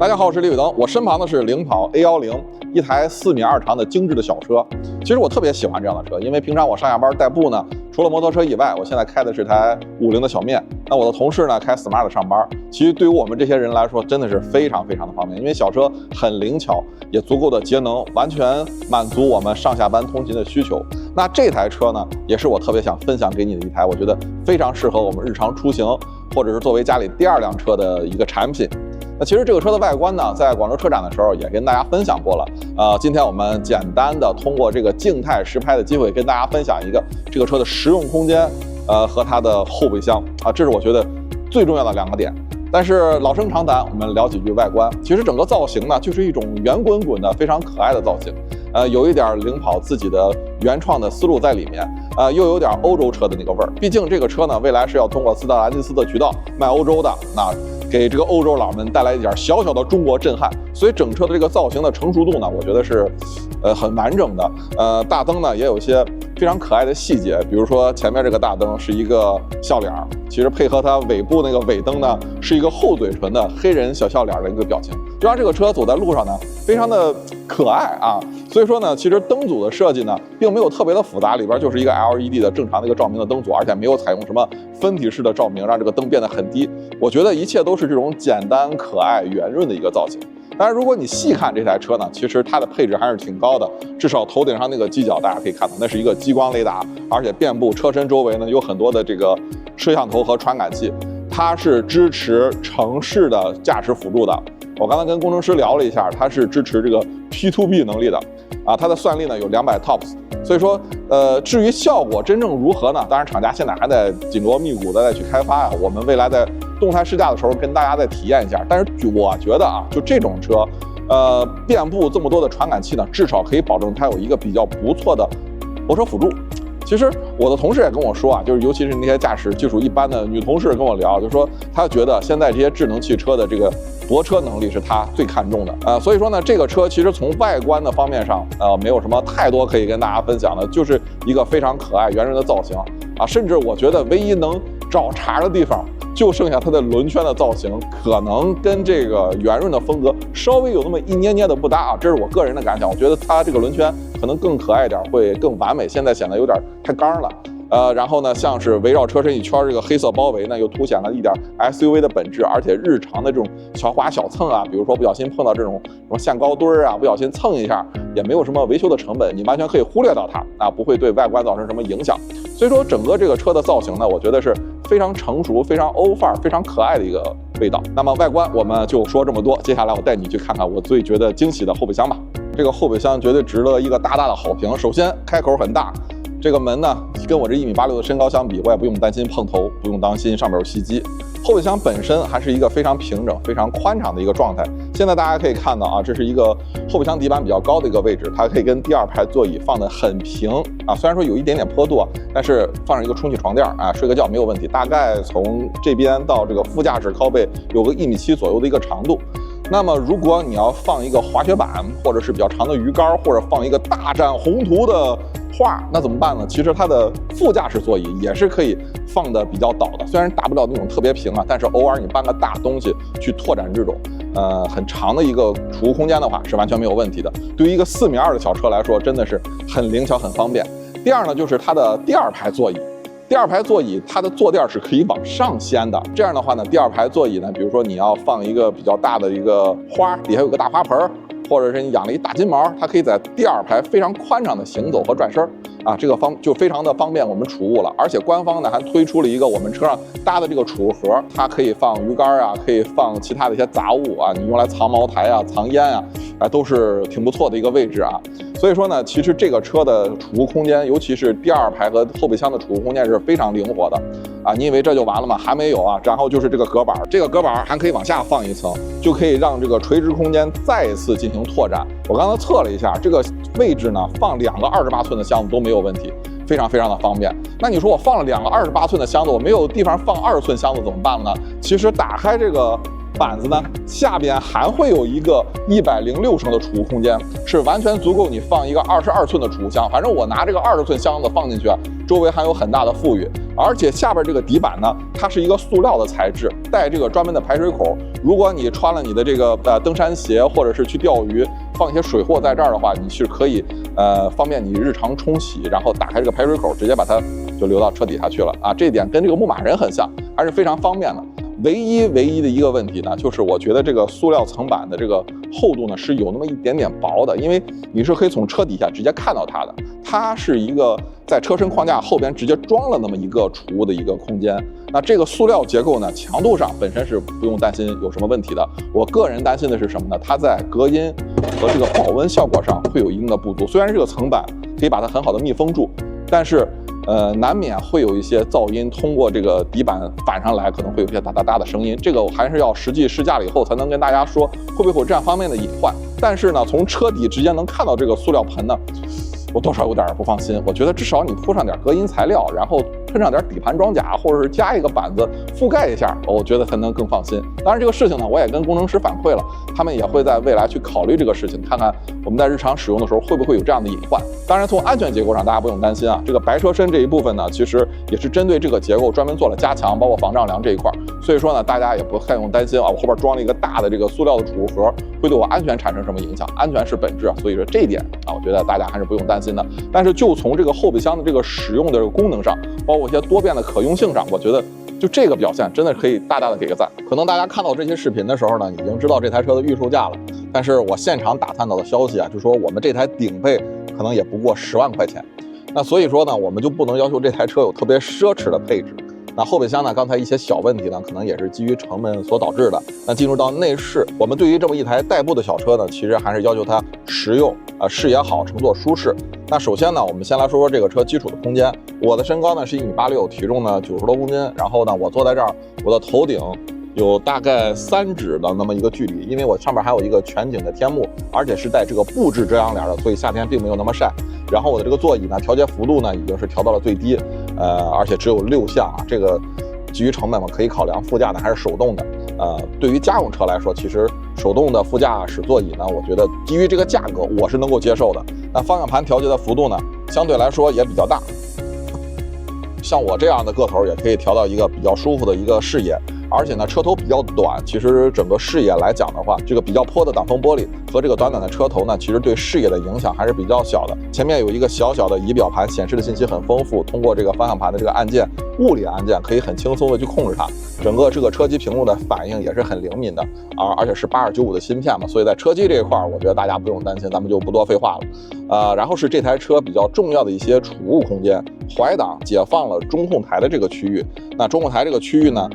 大家好，我是李伟登，我身旁的是领跑 A10，一台4.2米长的精致的小车。其实我特别喜欢这样的车，因为平常我上下班代步呢，除了摩托车以外，我现在开的是台50的小面。那我的同事呢开 Smart 上班，其实对于我们这些人来说，真的是非常的方便，因为小车很灵巧，也足够的节能，完全满足我们上下班通勤的需求。那这台车呢，也是我特别想分享给你的一台，我觉得非常适合我们日常出行，或者是作为家里第2辆车的一个产品。那其实这个车的外观呢，在广州车展的时候也跟大家分享过了。今天我们简单的通过这个静态实拍的机会，跟大家分享一个这个车的实用空间，和它的后备箱啊，这是我觉得最重要的2个点。但是老生常谈，我们聊几句外观。其实整个造型呢，就是一种圆滚滚的、非常可爱的造型。有一点领跑自己的原创的思路在里面，又有点欧洲车的那个味儿。毕竟这个车呢，未来是要通过斯特兰蒂斯的渠道卖欧洲的，那给这个欧洲佬们带来一点小小的中国震撼。所以整车的这个造型的成熟度呢，我觉得是很完整的。大灯呢也有一些非常可爱的细节，比如说前面这个大灯是一个笑脸，其实配合它尾部那个尾灯呢，是一个厚嘴唇的黑人小笑脸的一个表情，就让这个车走在路上呢，非常的可爱啊。所以说呢，其实灯组的设计呢，并没有特别的复杂，里边就是一个 LED 的正常的一个照明的灯组，而且没有采用什么分体式的照明，让这个灯变得很低。我觉得一切都是这种简单可爱圆润的一个造型。当然，如果你细看这台车呢，其实它的配置还是挺高的，至少头顶上那个犄角，大家可以看到，那是一个激光雷达，而且遍布车身周围呢有很多的这个摄像头和传感器，它是支持城市的驾驶辅助的。我刚才跟工程师聊了一下，它是支持这个 P2B 能力的，它的算力呢有200 TOPS。所以说，至于效果真正如何呢？当然，厂家现在还在紧锣密鼓的再去开发呀。我们未来在动态试驾的时候跟大家再体验一下。但是我觉得啊，就这种车，遍布这么多的传感器呢，至少可以保证它有一个比较不错的泊车辅助。其实我的同事也跟我说啊，就是尤其是那些驾驶技术一般的女同事跟我聊，就说她觉得现在这些智能汽车的这个泊车能力是她最看重的。所以说呢，这个车其实从外观的方面上，没有什么太多可以跟大家分享的，就是一个非常可爱圆润的造型啊。甚至我觉得唯一能找茬的地方，就剩下它的轮圈的造型，可能跟这个圆润的风格稍微有那么一捏捏的不搭啊，这是我个人的感想。我觉得它这个轮圈可能更可爱一点，会更完美。现在显得有点太刚了。然后呢，像是围绕车身一圈这个黑色包围呢，又凸显了一点 SUV 的本质，而且日常的这种小滑小蹭啊，比如说不小心碰到这种什么限高墩啊，不小心蹭一下，也没有什么维修的成本，你完全可以忽略到它，不会对外观造成什么影响。所以说整个这个车的造型呢，我觉得是非常成熟、非常欧范儿、非常可爱的一个味道。那么外观我们就说这么多，接下来我带你去看看我最觉得惊喜的后备箱吧。这个后备箱绝对值得一个大大的好评。首先开口很大。这个门呢，跟我这1.86米的身高相比，我也不用担心碰头，不用担心上面有袭击。后备箱本身还是一个非常平整、非常宽敞的一个状态。现在大家可以看到啊，这是一个后备箱底板比较高的一个位置，它可以跟第2排座椅放得很平啊。虽然说有一点点坡度，但是放上一个充气床垫啊，睡个觉没有问题。大概从这边到这个副驾驶靠背有个1.7米左右的一个长度。那么如果你要放一个滑雪板，或者是比较长的鱼竿，或者放一个大展宏图的画，那怎么办呢？其实它的副驾驶座椅也是可以放的比较倒的，虽然达不了那种特别平啊，但是偶尔你搬个大东西去拓展这种很长的一个储物空间的话，是完全没有问题的。对于一个4.2米的小车来说，真的是很灵巧很方便。第二呢，就是它的第2排座椅。第2排座椅它的坐垫是可以往上掀的，这样的话呢，第2排座椅呢，比如说你要放一个比较大的一个花，底下有个大花盆，或者是你养了一大金毛，它可以在第2排非常宽敞的行走和转身啊，这个就非常的方便我们储物了。而且官方呢还推出了一个我们车上搭的这个储物盒，它可以放鱼竿啊，可以放其他的一些杂物啊，你用来藏茅台啊、藏烟啊，都是挺不错的一个位置啊。所以说呢，其实这个车的储物空间，尤其是第2排和后备箱的储物空间是非常灵活的啊。你以为这就完了吗？还没有啊。然后就是这个隔板，这个隔板还可以往下放一层，就可以让这个垂直空间再一次进行拓展。我刚才测了一下，这个位置呢，放2个28寸的箱子都没有问题，非常的方便。那你说我放了2个28寸的箱子，我没有地方放2寸箱子怎么办呢？其实打开这个板子呢，下边还会有一个106升的储物空间，是完全足够你放一个22寸的储物箱。反正我拿这个20寸箱子放进去啊，周围还有很大的富裕。而且下边这个底板呢，它是一个塑料的材质，带这个专门的排水口。如果你穿了你的这个登山鞋，或者是去钓鱼，放一些水货在这儿的话，你是可以方便你日常冲洗，然后打开这个排水口，直接把它就流到车底下去了啊。这一点跟这个牧马人很像，还是非常方便的。唯一的一个问题呢，就是我觉得这个塑料层板的这个厚度呢是有那么一点点薄的，因为你是可以从车底下直接看到它的。它是一个在车身框架后边直接装了那么一个储物的一个空间。那这个塑料结构呢，强度上本身是不用担心有什么问题的。我个人担心的是什么呢？它在隔音和这个保温效果上会有一定的不足。虽然这个层板可以把它很好的密封住，但是难免会有一些噪音通过这个底板反上来，可能会有一些哒哒哒的声音。这个还是要实际试驾了以后才能跟大家说会不会有这样方面的隐患。但是呢，从车底直接能看到这个塑料盆呢，我多少有点不放心。我觉得至少你铺上点隔音材料，然后喷上点底盘装甲，或者是加一个板子覆盖一下，我觉得才能更放心。当然这个事情呢，我也跟工程师反馈了，他们也会在未来去考虑这个事情，看看我们在日常使用的时候会不会有这样的隐患。当然从安全结构上大家不用担心啊，这个白车身这一部分呢，其实也是针对这个结构专门做了加强，包括防丈量这一块。所以说呢，大家也不太用担心啊，我后边装了一个大的这个塑料的储物盒，会对我安全产生什么影响？安全是本质啊，所以说这一点啊，我觉得大家还是不用担心的。但是就从这个后备箱的这个使用的这个功能上，包括一些多变的可用性上，我觉得就这个表现真的可以大大的给个赞。可能大家看到这些视频的时候呢，已经知道这台车的预售价了，但是我现场打探到的消息啊，就说我们这台顶配可能也不过10万块钱。那所以说呢，我们就不能要求这台车有特别奢侈的配置。那后备箱呢，刚才一些小问题呢，可能也是基于成本所导致的。那进入到内饰，我们对于这么一台代步的小车呢，其实还是要求它实用视野好，乘坐舒适。那首先呢，我们先来说说这个车基础的空间。我的身高呢是1.86米，体重呢90多公斤。然后呢，我坐在这儿，我的头顶有大概3指的那么一个距离，因为我上面还有一个全景的天幕，而且是带这个布置遮阳帘的，所以夏天并没有那么晒。然后我的这个座椅呢，调节幅度呢已经是调到了最低，而且只有6项啊。这个基于成本嘛，可以考量副驾呢还是手动的。对于家用车来说，其实手动的副驾驶座椅呢，我觉得基于这个价格我是能够接受的。那方向盘调节的幅度呢，相对来说也比较大，像我这样的个头也可以调到一个比较舒服的一个视野。而且呢，车头比较短，其实整个视野来讲的话，这个比较坡的挡风玻璃和这个短短的车头呢，其实对视野的影响还是比较小的。前面有一个小小的仪表盘，显示的信息很丰富，通过这个方向盘的这个按键，物理按键可以很轻松的去控制它。整个这个车机屏幕的反应也是很灵敏的，而且是8295的芯片嘛，所以在车机这一块，我觉得大家不用担心，咱们就不多废话了。然后是这台车比较重要的一些储物空间，怀档解放了中控台的这个区域。那中控台这个区域呢，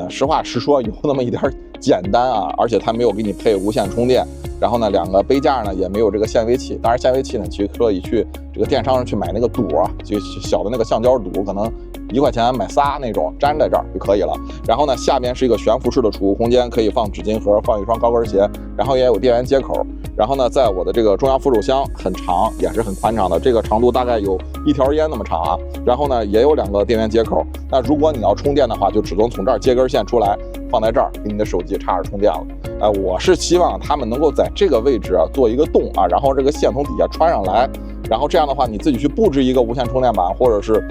实话实说有那么一点简单啊，而且它没有给你配无线充电。然后呢，2个杯架呢也没有这个限位器，当然限位器呢其实可以去这个电商上去买那个堵啊，就小的那个橡胶堵，可能1块钱买仨那种，粘在这儿就可以了。然后呢，下面是一个悬浮式的储物空间，可以放纸巾盒，放一双高跟鞋，然后也有电源接口。然后呢，在我的这个中央扶手箱很长，也是很宽敞的，这个长度大概有1条烟那么长啊。然后呢，也有2个电源接口。那如果你要充电的话，就只能从这儿接根线出来，放在这儿，给你的手机插着充电了。我是希望他们能够在这个位置啊做一个洞啊，然后这个线从底下穿上来，然后这样的话你自己去布置一个无线充电板，或者是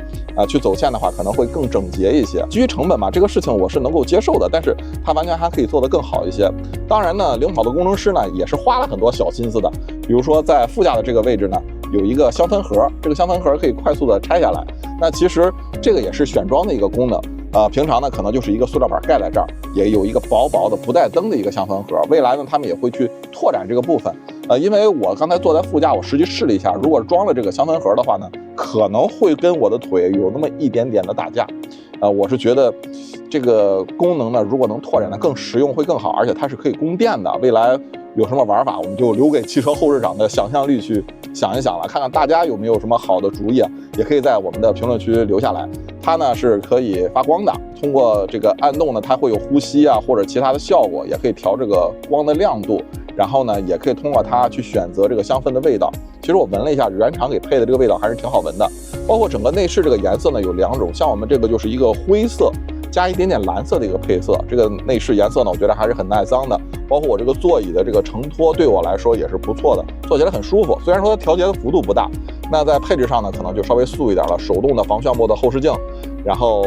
去走线的话，可能会更整洁一些。基于成本嘛，这个事情我是能够接受的，但是它完全还可以做得更好一些。当然呢，领跑的工程师呢也是花了很多小心思的，比如说在副驾的这个位置呢，有一个香氛盒，这个香氛盒可以快速的拆下来。那其实这个也是选装的一个功能。平常呢可能就是一个塑料板盖在这儿，也有一个薄薄的不带灯的一个香氛盒。未来呢，他们也会去拓展这个部分。因为我刚才坐在副驾，我实际试了一下，如果装了这个香氛盒的话呢，可能会跟我的腿有那么一点点的打架。我是觉得这个功能呢，如果能拓展的更实用会更好，而且它是可以供电的。未来有什么玩法，我们就留给汽车后市场的想象力去想一想了，看看大家有没有什么好的主意啊，也可以在我们的评论区留下来。它呢是可以发光的，通过这个按动呢，它会有呼吸啊或者其他的效果，也可以调这个光的亮度。然后呢，也可以通过它去选择这个香氛的味道。其实我闻了一下，原厂给配的这个味道还是挺好闻的。包括整个内饰这个颜色呢有2种，像我们这个就是一个灰色，加一点点蓝色的一个配色。这个内饰颜色呢，我觉得还是很耐脏的。包括我这个座椅的这个承托，对我来说也是不错的，坐起来很舒服。虽然说它调节的幅度不大，那在配置上呢，可能就稍微素一点了。手动的防眩目的后视镜，然后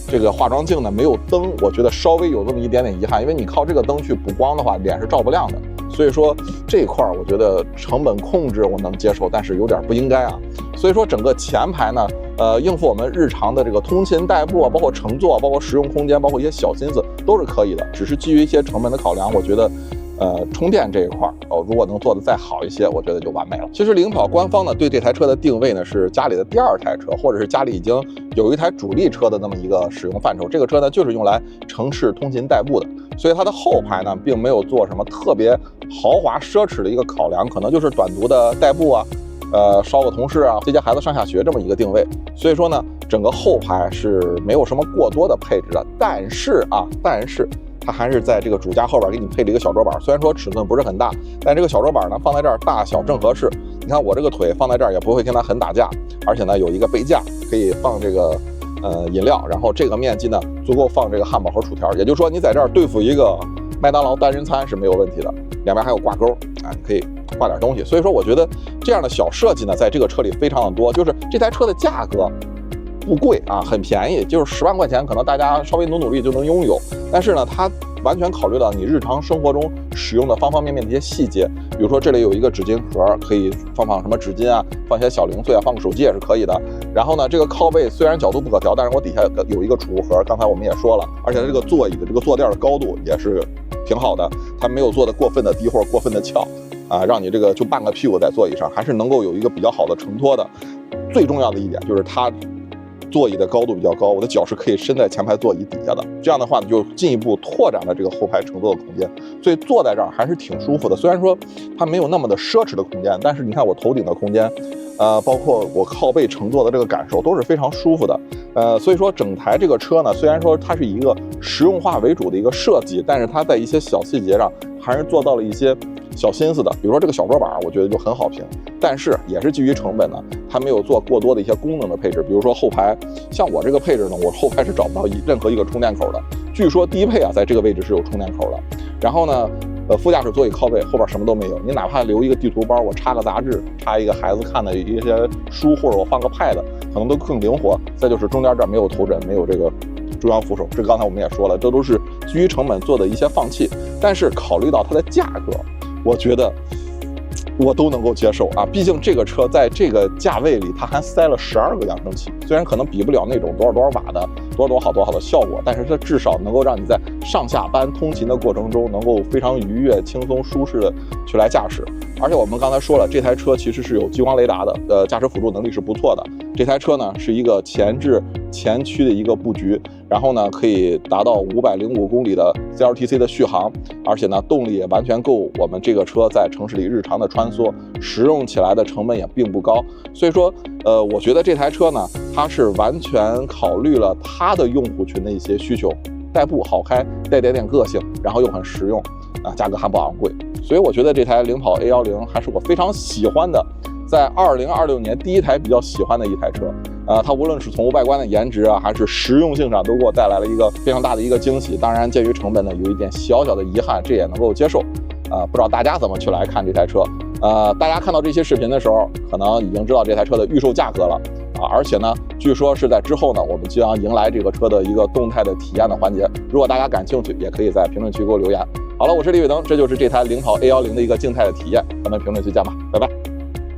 这个化妆镜呢没有灯，我觉得稍微有这么一点点遗憾，因为你靠这个灯去补光的话，脸是照不亮的。所以说这一块我觉得成本控制我能接受，但是有点不应该啊。所以说整个前排呢，应付我们日常的这个通勤代步啊，包括乘坐，包括实用空间，包括一些小心思都是可以的。只是基于一些成本的考量，我觉得充电这一块如果能做得再好一些，我觉得就完美了。其实领跑官方呢对这台车的定位呢是家里的第二台车，或者是家里已经有一台主力车的那么一个使用范畴。这个车呢就是用来城市通勤代步的，所以它的后排呢并没有做什么特别豪华奢侈的一个考量，可能就是短途的代步啊，捎个同事啊，接接孩子上下学这么一个定位。所以说呢，整个后排是没有什么过多的配置的，但是它还是在这个主驾后边给你配了一个小桌板，虽然说尺寸不是很大，但这个小桌板呢放在这儿大小正合适。你看我这个腿放在这儿也不会跟它很打架，而且呢有一个杯架可以放这个饮料，然后这个面积呢足够放这个汉堡和薯条，也就是说你在这儿对付一个麦当劳单人餐是没有问题的。两边还有挂钩啊，你可以挂点东西。所以说我觉得这样的小设计呢在这个车里非常的多，就是这台车的价格不贵啊，很便宜，就是10万块钱，可能大家稍微努力就能拥有。但是呢，它完全考虑到你日常生活中使用的方方面面的一些细节，比如说这里有一个纸巾盒，可以放什么纸巾啊，放一些小零碎啊，放个手机也是可以的。然后呢，这个靠背虽然角度不可调，但是我底下有一个储物盒，刚才我们也说了，而且这个座椅的这个坐垫的高度也是挺好的，它没有做的过分的低或者过分的翘啊，让你这个就半个屁股在座椅上，还是能够有一个比较好的承托的。最重要的一点就是它座椅的高度比较高，我的脚是可以伸在前排座椅底下的，这样的话呢，就进一步拓展了这个后排乘坐的空间，所以坐在这儿还是挺舒服的。虽然说它没有那么的奢侈的空间，但是你看我头顶的空间，包括我靠背乘坐的这个感受都是非常舒服的。所以说整台这个车呢，虽然说它是一个实用化为主的一个设计，但是它在一些小细节上还是做到了一些小心思的，比如说这个小桌板，我觉得就很好评，但是也是基于成本呢，它没有做过多的一些功能的配置，比如说后排，像我这个配置呢，我后排是找不到任何一个充电口的，据说低配啊，在这个位置是有充电口的。然后呢，副驾驶座椅靠背后边什么都没有，你哪怕留一个地图包，我插个杂志，插一个孩子看的一些书，或者我放个 pad， 可能都更灵活。再就是中间这儿没有头枕，没有这个中央扶手，这个刚才我们也说了，这都是基于成本做的一些放弃。但是考虑到它的价格，我觉得我都能够接受啊，毕竟这个车在这个价位里，它还塞了12个扬声器，虽然可能比不了那种多少瓦的多少好的效果，但是它至少能够让你在上下班通勤的过程中，能够非常愉悦、轻松、舒适的去来驾驶。而且我们刚才说了，这台车其实是有激光雷达的，驾驶辅助能力是不错的。这台车呢是一个前置前驱的一个布局，然后呢可以达到505公里的 CLTC 的续航，而且呢动力也完全够我们这个车在城市里日常的穿梭，使用起来的成本也并不高。所以说我觉得这台车呢，它是完全考虑了它的用户群的一些需求，代步好开，带点个性，然后又很实用啊，价格还不昂贵。所以我觉得这台领跑 A10还是我非常喜欢的，在2026年第一台比较喜欢的一台车。它无论是从外观的颜值啊，还是实用性上，都给我带来了一个非常大的一个惊喜。当然，鉴于成本呢，有一点小小的遗憾，这也能够接受。不知道大家怎么去来看这台车？大家看到这些视频的时候，可能已经知道这台车的预售价格了啊！而且呢，据说是在之后呢，我们将迎来这个车的一个动态的体验的环节。如果大家感兴趣，也可以在评论区给我留言。好了，我是李伟登，这就是这台领跑 A10的一个静态的体验，咱们评论区见吧，拜拜。